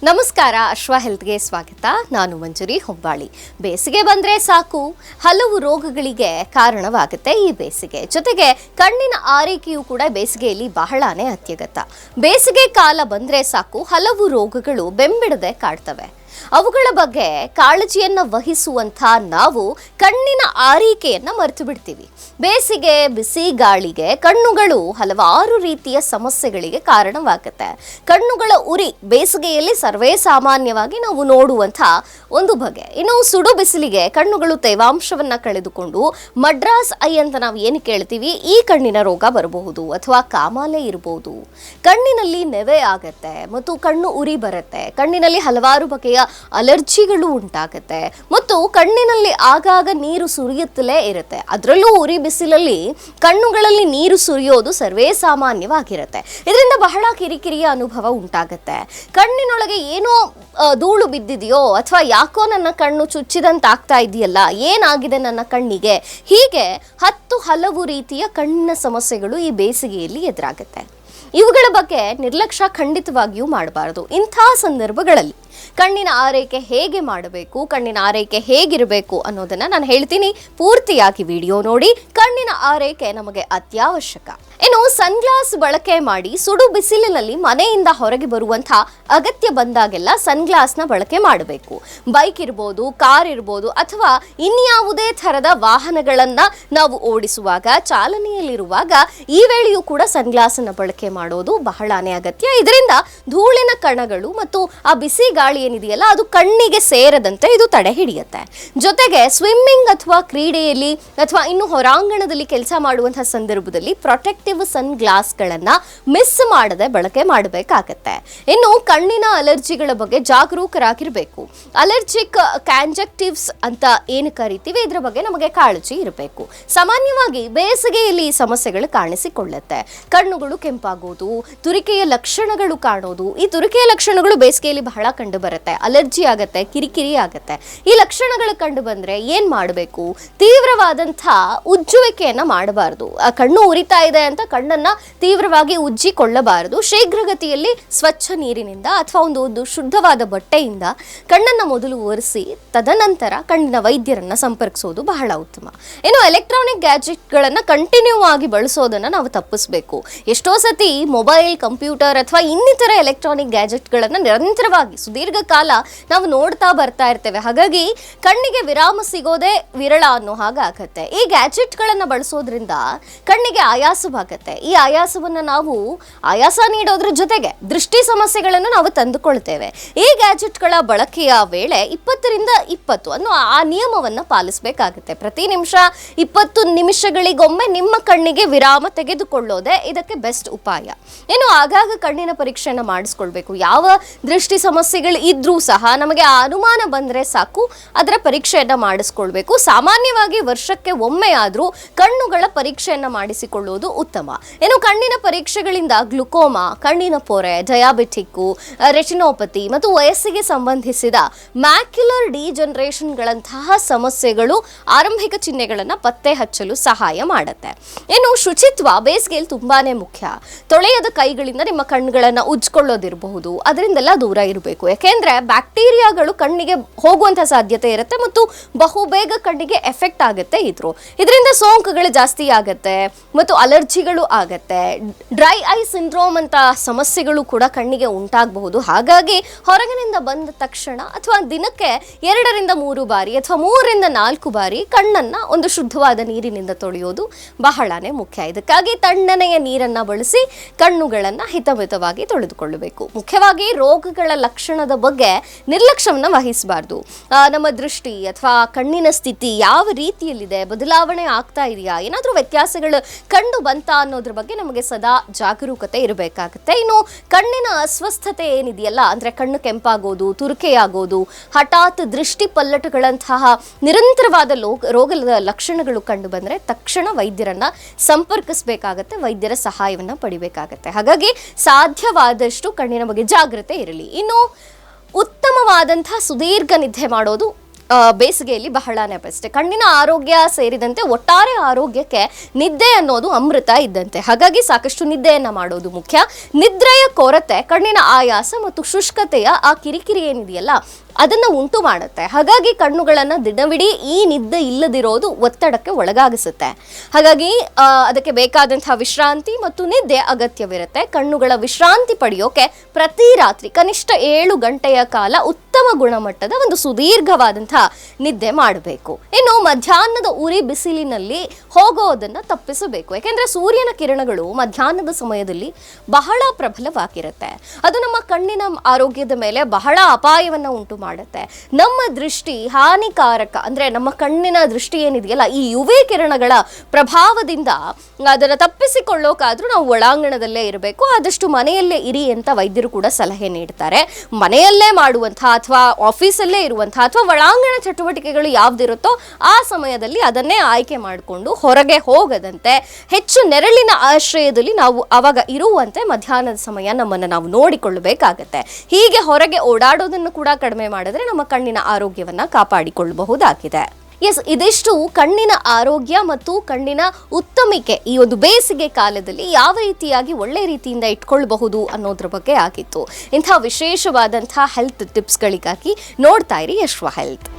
ನಮಸ್ಕಾರ, ಅಶ್ವ ಹೆಲ್ತ್ಗೆ ಸ್ವಾಗತ. ನಾನು ಮಂಜುರಿ ಹೊಂಬಾಳಿ. ಬೇಸಿಗೆ ಬಂದ್ರೆ ಸಾಕು, ಹಲವು ರೋಗಗಳಿಗೆ ಕಾರಣವಾಗುತ್ತೆ ಈ ಬೇಸಿಗೆ. ಜೊತೆಗೆ ಕಣ್ಣಿನ ಆರೈಕೆಯೂ ಕೂಡ ಬೇಸಿಗೆಯಲ್ಲಿ ಬಹಳಾನೇ ಅತ್ಯಗತ್ಯ. ಬೇಸಿಗೆ ಕಾಲ ಬಂದ್ರೆ ಸಾಕು, ಹಲವು ರೋಗಗಳು ಬೆಂಬಿಡದೆ ಕಾಡ್ತವೆ. ಅವುಗಳ ಬಗ್ಗೆ ಕಾಳಜಿಯನ್ನ ವಹಿಸುವಂಥ ನಾವು ಕಣ್ಣಿನ ಆರೈಕೆಯನ್ನ ಮರೆತು ಬಿಡ್ತೀವಿ. ಬೇಸಿಗೆ ಬಿಸಿ ಗಾಳಿಗೆ ಕಣ್ಣುಗಳು ಹಲವಾರು ರೀತಿಯ ಸಮಸ್ಯೆಗಳಿಗೆ ಕಾರಣವಾಗುತ್ತೆ. ಕಣ್ಣುಗಳ ಉರಿ ಬೇಸಿಗೆಯಲ್ಲಿ ಸರ್ವೇ ಸಾಮಾನ್ಯವಾಗಿ ನಾವು ನೋಡುವಂಥ ಒಂದು ಬಗೆ. ಇನ್ನು ಸುಡು ಬಿಸಿಲಿಗೆ ಕಣ್ಣುಗಳು ತೇವಾಂಶವನ್ನ ಕಳೆದುಕೊಂಡು ಮಡ್ರಾಸ್ ಐ ಅಂತ ನಾವು ಏನು ಕೇಳ್ತೀವಿ, ಈ ಕಣ್ಣಿನ ರೋಗ ಬರಬಹುದು ಅಥವಾ ಕಾಮಾಲೆ ಇರಬಹುದು. ಕಣ್ಣಿನಲ್ಲಿ ನೆವೆ ಆಗತ್ತೆ ಮತ್ತು ಕಣ್ಣು ಉರಿ ಬರುತ್ತೆ. ಕಣ್ಣಿನಲ್ಲಿ ಹಲವಾರು ಬಗೆಯ ಅಲರ್ಜಿಗಳು ಉಂಟಾಗುತ್ತೆ ಮತ್ತು ಕಣ್ಣಿನಲ್ಲಿ ಆಗಾಗ ನೀರು ಸುರಿಯುತ್ತಲೇ ಇರುತ್ತೆ. ಅದರಲ್ಲೂ ಉರಿ ಬಿಸಿಲಲ್ಲಿ ಕಣ್ಣುಗಳಲ್ಲಿ ನೀರು ಸುರಿಯೋದು ಸರ್ವೇ ಸಾಮಾನ್ಯವಾಗಿರುತ್ತೆ. ಇದರಿಂದ ಬಹಳ ಕಿರಿಕಿರಿಯ ಅನುಭವ ಉಂಟಾಗುತ್ತೆ. ಕಣ್ಣಿನೊಳಗೆ ಏನೋ ಧೂಳು ಬಿದ್ದಿದೆಯೋ ಅಥವಾ ಯಾಕೋ ನನ್ನ ಕಣ್ಣು ಚುಚ್ಚಿದಂತಾಗ್ತಾ ಇದೆಯಲ್ಲ, ಏನಾಗಿದೆ ನನ್ನ ಕಣ್ಣಿಗೆ, ಹೀಗೆ ಹಲವು ರೀತಿಯ ಕಣ್ಣಿನ ಸಮಸ್ಯೆಗಳು ಈ ಬೇಸಿಗೆಯಲ್ಲಿ ಎದುರಾಗುತ್ತೆ. ಇವುಗಳ ಬಗ್ಗೆ ನಿರ್ಲಕ್ಷ್ಯ ಖಂಡಿತವಾಗಿಯೂ ಮಾಡಬಾರದು. ಇಂಥ ಸಂದರ್ಭಗಳಲ್ಲಿ ಕಣ್ಣಿನ ಆರೈಕೆ ಹೇಗೆ ಮಾಡಬೇಕು, ಕಣ್ಣಿನ ಆರೈಕೆ ಹೇಗಿರಬೇಕು ಅನ್ನೋದನ್ನ ನಾನು ಹೇಳ್ತೀನಿ. ಪೂರ್ತಿಯಾಗಿ ವಿಡಿಯೋ ನೋಡಿ. ಕಣ್ಣಿನ ಆರೈಕೆ ನಮಗೆ ಅತ್ಯವಶ್ಯಕ. ಇನ್ನು ಸನ್ಗ್ಲಾಸ್ ಬಳಕೆ ಮಾಡಿ ಸುಡು ಬಿಸಿಲಿನಲ್ಲಿ ಮನೆಯಿಂದ ಹೊರಗೆ ಬರುವಂಥ ಅಗತ್ಯ ಬಂದಾಗೆಲ್ಲ ಸನ್ಗ್ಲಾಸ್ನ ಬಳಕೆ ಮಾಡಬೇಕು. ಬೈಕ್ ಇರ್ಬೋದು, ಕಾರ್ ಇರ್ಬೋದು ಅಥವಾ ಇನ್ಯಾವುದೇ ಥರದ ವಾಹನಗಳನ್ನ ನಾವು ಓಡಿಸುವಾಗ, ಚಾಲನೆಯಲ್ಲಿರುವಾಗ ಈ ವೇಳೆಯೂ ಕೂಡ ಸನ್ಗ್ಲಾಸನ್ನು ಬಳಕೆ ಮಾಡೋದು ಬಹಳಾನೇ ಅಗತ್ಯ. ಇದರಿಂದ ಧೂಳಿನ ಕಣಗಳು ಮತ್ತು ಆ ಬಿಸಿ ಗಾಳಿ ಏನಿದೆಯಲ್ಲ ಅದು ಕಣ್ಣಿಗೆ ಸೇರದಂತೆ ಇದು ತಡೆ ಹಿಡಿಯುತ್ತೆ. ಜೊತೆಗೆ ಸ್ವಿಮ್ಮಿಂಗ್ ಅಥವಾ ಕ್ರೀಡೆಯಲ್ಲಿ ಅಥವಾ ಇನ್ನು ಹೊರಾಂಗಣದಲ್ಲಿ ಕೆಲಸ ಮಾಡುವಂತಹ ಸಂದರ್ಭದಲ್ಲಿ ಪ್ರೊಟೆಕ್ಟಿವ್ ಸನ್ ಗ್ಲಾಸ್ಗಳನ್ನ ಮಿಸ್ ಮಾಡದೆ ಬಳಕೆ ಮಾಡಬೇಕಾಗತ್ತೆ. ಇನ್ನು ಕಣ್ಣಿನ ಅಲರ್ಜಿಗಳ ಬಗ್ಗೆ ಜಾಗರೂಕರಾಗಿರಬೇಕು. ಅಲರ್ಜಿಕ್ ಕ್ಯಾಂಜಕ್ಟಿವ್ಸ್ ಅಂತ ಏನು ಕರಿತೀವಿ, ಇದರ ಬಗ್ಗೆ ನಮಗೆ ಕಾಳಜಿ ಇರಬೇಕು. ಸಾಮಾನ್ಯವಾಗಿ ಬೇಸಿಗೆಯಲ್ಲಿ ಈ ಸಮಸ್ಯೆಗಳು ಕಾಣಿಸಿಕೊಳ್ಳುತ್ತೆ. ಕಣ್ಣುಗಳು ಕೆಂಪಾಗೋದು, ತುರಿಕೆಯ ಲಕ್ಷಣಗಳು ಕಾಣೋದು. ಈ ತುರಿಕೆಯ ಲಕ್ಷಣಗಳು ಬೇಸಿಗೆಯಲ್ಲಿ ಬಹಳ ಕಂಡು ಬರುತ್ತೆ. ಅಲರ್ಜಿ ಆಗತ್ತೆ, ಕಿರಿಕಿರಿ ಆಗತ್ತೆ. ಈ ಲಕ್ಷಣಗಳು ಕಂಡು ಬಂದ್ರೆ ಏನ್ ಮಾಡಬೇಕು? ತೀವ್ರವಾದಂಥ ಉಜ್ಜುವಿಕೆಯನ್ನ ಮಾಡಬಾರದು. ಆ ಕಣ್ಣು ಉರಿತಾ ಇದೆ ಅಂತ ಕಣ್ಣನ್ನ ತೀವ್ರವಾಗಿ ಉಜ್ಜಿಕೊಳ್ಳಬಾರದು. ಶೀಘ್ರಗತಿಯಲ್ಲಿ ಸ್ವಚ್ಛ ನೀರಿನಿಂದ ಅಥವಾ ಒಂದು ಶುದ್ಧವಾದ ಬಟ್ಟೆಯಿಂದ ಕಣ್ಣನ್ನ ಮೊದಲು ಒರೆಸಿ ತದನಂತರ ಕಣ್ಣಿನ ವೈದ್ಯರನ್ನ ಸಂಪರ್ಕಿಸೋದು ಬಹಳ ಉತ್ತಮ. ಇನ್ನು ಎಲೆಕ್ಟ್ರಾನಿಕ್ ಗ್ಯಾಜೆಟ್ಗಳನ್ನ ಕಂಟಿನ್ಯೂ ಆಗಿ ಬಳಸೋದನ್ನ ನಾವು ತಪ್ಪಿಸಬೇಕು. ಎಷ್ಟೋ ಸತಿ ಮೊಬೈಲ್, ಕಂಪ್ಯೂಟರ್ ಅಥವಾ ಇನ್ನಿತರ ಎಲೆಕ್ಟ್ರಾನಿಕ್ ಗ್ಯಾಜೆಟ್ಗಳನ್ನ ನಿರಂತರವಾಗಿ ಸುದೀರ್ಘ ಕಾಲ ನಾವು ನೋಡ್ತಾ ಬರ್ತಾ ಇರ್ತೇವೆ. ಹಾಗಾಗಿ ಕಣ್ಣಿಗೆ ವಿರಾಮ ಸಿಗೋದೇ ವಿರಳ ಅನ್ನೋ ಹಾಗಾಗತ್ತೆ. ಈ ಗ್ಯಾಜೆಟ್ಗಳನ್ನ ಬಳಸೋದ್ರಿಂದ ಕಣ್ಣಿಗೆ ಆಯಾಸವಾಗುತ್ತೆ. ಈ ಆಯಾಸವನ್ನ ನಾವು ಆಯಾಸ ನೀಡೋದ್ರ ಜೊತೆಗೆ ದೃಷ್ಟಿ ಸಮಸ್ಯೆಗಳನ್ನು ನಾವು ತಂದುಕೊಳ್ತೇವೆ. ಈ ಗ್ಯಾಜೆಟ್ಗಳ ಬಳಕೆಯ ವೇಳೆ 20 ಅನ್ನೋ ಆ ನಿಯಮವನ್ನ ಪಾಲಿಸಬೇಕಾಗುತ್ತೆ. ಪ್ರತಿ ನಿಮಿಷ 20 ನಿಮಿಷಗಳಿಗೊಮ್ಮೆ ನಿಮ್ಮ ಕಣ್ಣಿಗೆ ವಿರಾಮ ತೆಗೆದುಕೊಳ್ಳೋದೇ ಇದಕ್ಕೆ ಬೆಸ್ಟ್ ಉಪಾಯ. ಇನ್ನು ಆಗಾಗ ಕಣ್ಣಿನ ಪರೀಕ್ಷೆಯನ್ನು ಮಾಡಿಸ್ಕೊಳ್ಬೇಕು. ಯಾವ ದೃಷ್ಟಿ ಸಮಸ್ಯೆಗಳು ಇದ್ರೂ ಸಹ ನಮಗೆ ಆ ಅನುಮಾನ ಬಂದ್ರೆ ಸಾಕು, ಅದರ ಪರೀಕ್ಷೆಯನ್ನ ಮಾಡಿಸ್ಕೊಳ್ಬೇಕು. ಸಾಮಾನ್ಯವಾಗಿ ವರ್ಷಕ್ಕೆ ಒಮ್ಮೆ ಆದ್ರೂ ಕಣ್ಣುಗಳ ಪರೀಕ್ಷೆಯನ್ನ ಮಾಡಿಸಿಕೊಳ್ಳುವುದು ಉತ್ತಮ. ಇನ್ನು ಕಣ್ಣಿನ ಪರೀಕ್ಷೆಗಳಿಂದ ಗ್ಲುಕೋಮಾ, ಕಣ್ಣಿನ ಪೊರೆ, ಡಯಾಬಿಟಿಕ್ಕು, ರೆಟಿನೋಪತಿ ಮತ್ತು ವಯಸ್ಸಿಗೆ ಸಂಬಂಧಿಸಿದ ಮ್ಯಾಕ್ಯುಲರ್ ಡಿಜನರೇಷನ್ಗಳಂತಹ ಸಮಸ್ಯೆಗಳು ಆರಂಭಿಕ ಚಿಹ್ನೆಗಳನ್ನು ಪತ್ತೆ ಹಚ್ಚಲು ಸಹಾಯ ಮಾಡುತ್ತೆ. ಇನ್ನು ಶುಚಿತ್ವ ಬೇಸಿಗೆಯಲ್ಲಿ ತುಂಬಾನೇ ಮುಖ್ಯ. ತೊಳೆಯದ ಕೈಗಳಿಂದ ನಿಮ್ಮ ಕಣ್ಣುಗಳನ್ನ ಉಜ್ಕೊಳ್ಳೋದಿರಬಹುದು, ಅದರಿಂದೆಲ್ಲ ದೂರ ಇರಬೇಕು. ಯಾಕೆಂದ್ರೆ ಬ್ಯಾಕ್ಟೀರಿಯಾಗಳು ಕಣ್ಣಿಗೆ ಹೋಗುವಂತಹ ಸಾಧ್ಯತೆ ಇರುತ್ತೆ ಮತ್ತು ಬಹುಬೇಗ ಕಣ್ಣಿಗೆ ಎಫೆಕ್ಟ್ ಆಗುತ್ತೆ. ಇದರಿಂದ ಸೋಂಕುಗಳು ಜಾಸ್ತಿ ಆಗತ್ತೆ ಮತ್ತು ಅಲರ್ಜಿಗಳು ಆಗತ್ತೆ. ಡ್ರೈ ಐ ಸಿಂಡ್ರೋಮ್ ಅಂತ ಸಮಸ್ಯೆಗಳು ಕೂಡ ಕಣ್ಣಿಗೆ ಉಂಟಾಗಬಹುದು. ಹಾಗಾಗಿ ಹೊರಗಿನಿಂದ ಬಂದ ತಕ್ಷಣ ಅಥವಾ ದಿನಕ್ಕೆ 2 ರಿಂದ 3 ಬಾರಿ ಅಥವಾ 3 ರಿಂದ 4 ಬಾರಿ ಕಣ್ಣನ್ನ ಒಂದು ಶುದ್ಧವಾದ ನೀರಿನಿಂದ ತೊಳೆಯೋದು ಬಹಳನೇ ಮುಖ್ಯ. ಇದಕ್ಕಾಗಿ ತಣ್ಣನೆಯ ನೀರನ್ನ ಬಳಸಿ ಕಣ್ಣುಗಳನ್ನ ಹಿತಮಿತವಾಗಿ ತೊಳೆದುಕೊಳ್ಳಬೇಕು. ಮುಖ್ಯವಾಗಿ ರೋಗಗಳ ಲಕ್ಷಣದ ಬಗ್ಗೆ ನಿರ್ಲಕ್ಷ್ಯವನ್ನ ವಹಿಸಬಾರ್ದು. ನಮ್ಮ ದೃಷ್ಟಿ ಅಥವಾ ಕಣ್ಣಿನ ಸ್ಥಿತಿ ಯಾವ ರೀತಿಯಲ್ಲಿದೆ, ಬದಲಾವಣೆ ಆಗ್ತಾ ಇದೆಯಾ, ಏನಾದರೂ ವ್ಯತ್ಯಾಸಗಳು ಕಂಡು ಬಂತಾ ಅನ್ನೋದ್ರ ಬಗ್ಗೆ ನಮಗೆ ಸದಾ ಜಾಗರೂಕತೆ ಇರಬೇಕಾಗುತ್ತೆ. ಇನ್ನು ಕಣ್ಣಿನ ಅಸ್ವಸ್ಥತೆ ಏನಿದೆಯಲ್ಲ, ಅಂದ್ರೆ ಕಣ್ಣು ಕೆಂಪಾಗೋದು, ತುರಿಕೆಯಾಗೋದು, ಹಠಾತ್ ದೃಷ್ಟಿ ಪಲ್ಲಟಗಳಂತಹ ನಿರಂತರವಾದ ರೋಗದ ಲಕ್ಷಣಗಳು ಕಂಡು ಬಂದ್ರೆ ತಕ್ಷಣ ವೈದ್ಯರನ್ನ ಸಂಪರ್ಕಿಸಬೇಕಾಗತ್ತೆ, ವೈದ್ಯರ ಸಹಾಯವನ್ನ ಪಡಿಬೇಕಾಗತ್ತೆ. ಹಾಗಾಗಿ ಸಾಧ್ಯವಾದಷ್ಟು ಕಣ್ಣಿನ ಬಗ್ಗೆ ಜಾಗ್ರತೆ ಇರಲಿ. ಇನ್ನು ಉತ್ತಮವಾದಂತಹ ಸುದೀರ್ಘ ನಿದ್ದೆ ಮಾಡೋದು ಬೇಸಿಗೆಯಲ್ಲಿ ಬಹಳನೇ ಬೆಸ್ಟ್. ಕಣ್ಣಿನ ಆರೋಗ್ಯ ಸೇರಿದಂತೆ ಒಟ್ಟಾರೆ ಆರೋಗ್ಯಕ್ಕೆ ನಿದ್ದೆ ಅನ್ನೋದು ಅಮೃತ ಇದ್ದಂತೆ. ಹಾಗಾಗಿ ಸಾಕಷ್ಟು ನಿದ್ದೆಯನ್ನ ಮಾಡೋದು ಮುಖ್ಯ. ನಿದ್ರೆಯ ಕೊರತೆ ಕಣ್ಣಿನ ಆಯಾಸ ಮತ್ತು ಶುಷ್ಕತೆಯ ಆ ಕಿರಿಕಿರಿ ಏನಿದೆಯಲ್ಲ ಅದನ್ನ ಉಂಟು ಮಾಡುತ್ತೆ. ಹಾಗಾಗಿ ಕಣ್ಣುಗಳನ್ನ ದಿನವಿಡೀ ಈ ನಿದ್ದೆ ಇಲ್ಲದಿರೋದು ಒತ್ತಡಕ್ಕೆ ಒಳಗಾಗಿಸುತ್ತೆ. ಹಾಗಾಗಿ ಅದಕ್ಕೆ ಬೇಕಾದಂತಹ ವಿಶ್ರಾಂತಿ ಮತ್ತು ನಿದ್ದೆ ಅಗತ್ಯವಿರುತ್ತೆ. ಕಣ್ಣುಗಳ ವಿಶ್ರಾಂತಿ ಪಡೆಯೋಕೆ ಪ್ರತಿ ರಾತ್ರಿ ಕನಿಷ್ಠ 7 ಗಂಟೆಯ ಕಾಲ ಉತ್ತಮ ಗುಣಮಟ್ಟದ ಒಂದು ಸುದೀರ್ಘವಾದಂತಹ ನಿದ್ದೆ ಮಾಡಬೇಕು. ಇನ್ನು ಮಧ್ಯಾಹ್ನದ ಉರಿ ಬಿಸಿಲಿನಲ್ಲಿ ಹೋಗೋದನ್ನ ತಪ್ಪಿಸಬೇಕು. ಯಾಕೆಂದ್ರೆ ಸೂರ್ಯನ ಕಿರಣಗಳು ಮಧ್ಯಾಹ್ನದ ಸಮಯದಲ್ಲಿ ಬಹಳ ಪ್ರಬಲವಾಗಿರುತ್ತೆ. ಅದು ನಮ್ಮ ಕಣ್ಣಿನ ಆರೋಗ್ಯದ ಮೇಲೆ ಬಹಳ ಅಪಾಯವನ್ನ ಉಂಟು ಮಾಡುತ್ತೆ. ನಮ್ಮ ದೃಷ್ಟಿ ಹಾನಿಕಾರಕ ಅಂದ್ರೆ ನಮ್ಮ ಕಣ್ಣಿನ ದೃಷ್ಟಿ ಏನಿದೆಯಲ್ಲ ಈ ಯುವಿ ಕಿರಣಗಳ ಪ್ರಭಾವದಿಂದ ಅದನ್ನು ತಪ್ಪಿಸಿಕೊಳ್ಳೋಕಾದ್ರೂ ನಾವು ಒಳಾಂಗಣದಲ್ಲೇ ಇರಬೇಕು. ಆದಷ್ಟು ಮನೆಯಲ್ಲೇ ಇರಿ ಅಂತ ವೈದ್ಯರು ಕೂಡ ಸಲಹೆ ನೀಡ್ತಾರೆ. ಮನೆಯಲ್ಲೇ ಮಾಡುವಂತಹ ಅಥವಾ ಆಫೀಸಲ್ಲೇ ಇರುವಂತಹ ಅಥವಾ ಒಳಾಂಗಣ ಚಟುವಟಿಕೆಗಳು ಯಾವ್ದಿರುತ್ತೋ ಆ ಸಮಯದಲ್ಲಿ ಅದನ್ನೇ ಆಯ್ಕೆ ಮಾಡಿಕೊಂಡು ಹೊರಗೆ ಹೋಗದಂತೆ ಹೆಚ್ಚು ನೆರಳಿನ ಆಶ್ರಯದಲ್ಲಿ ನಾವು ಅವಾಗ ಇರುವಂತೆ ಮಧ್ಯಾಹ್ನದ ಸಮಯ ನಮ್ಮನ್ನು ನಾವು ನೋಡಿಕೊಳ್ಳಬೇಕಾಗತ್ತೆ. ಹೀಗೆ ಹೊರಗೆ ಓಡಾಡೋದನ್ನು ಕೂಡ ಕಡಿಮೆ ಮಾಡಿದ್ರೆ ನಮ್ಮ ಕಣ್ಣಿನ ಆರೋಗ್ಯವನ್ನ ಕಾಪಾಡಿಕೊಳ್ಳಬಹುದಾಗಿದೆ. ಇದಿಷ್ಟು ಕಣ್ಣಿನ ಆರೋಗ್ಯ ಮತ್ತು ಕಣ್ಣಿನ ಉತ್ತಮಿಕೆ ಈ ಒಂದು ಬೇಸಿಗೆ ಕಾಲದಲ್ಲಿ ಯಾವ ರೀತಿಯಾಗಿ ಒಳ್ಳೆ ರೀತಿಯಿಂದ ಇಟ್ಕೊಳ್ಬಹುದು ಅನ್ನೋದ್ರ ಬಗ್ಗೆ ಆಗಿತ್ತು. ಇಂಥ ವಿಶೇಷವಾದಂತಹ ಹೆಲ್ತ್ ಟಿಪ್ಸ್ಗಳಿಗಾಗಿ ನೋಡ್ತಾ ಇರಿ ಯಶ್ವ ಹೆಲ್ತ್.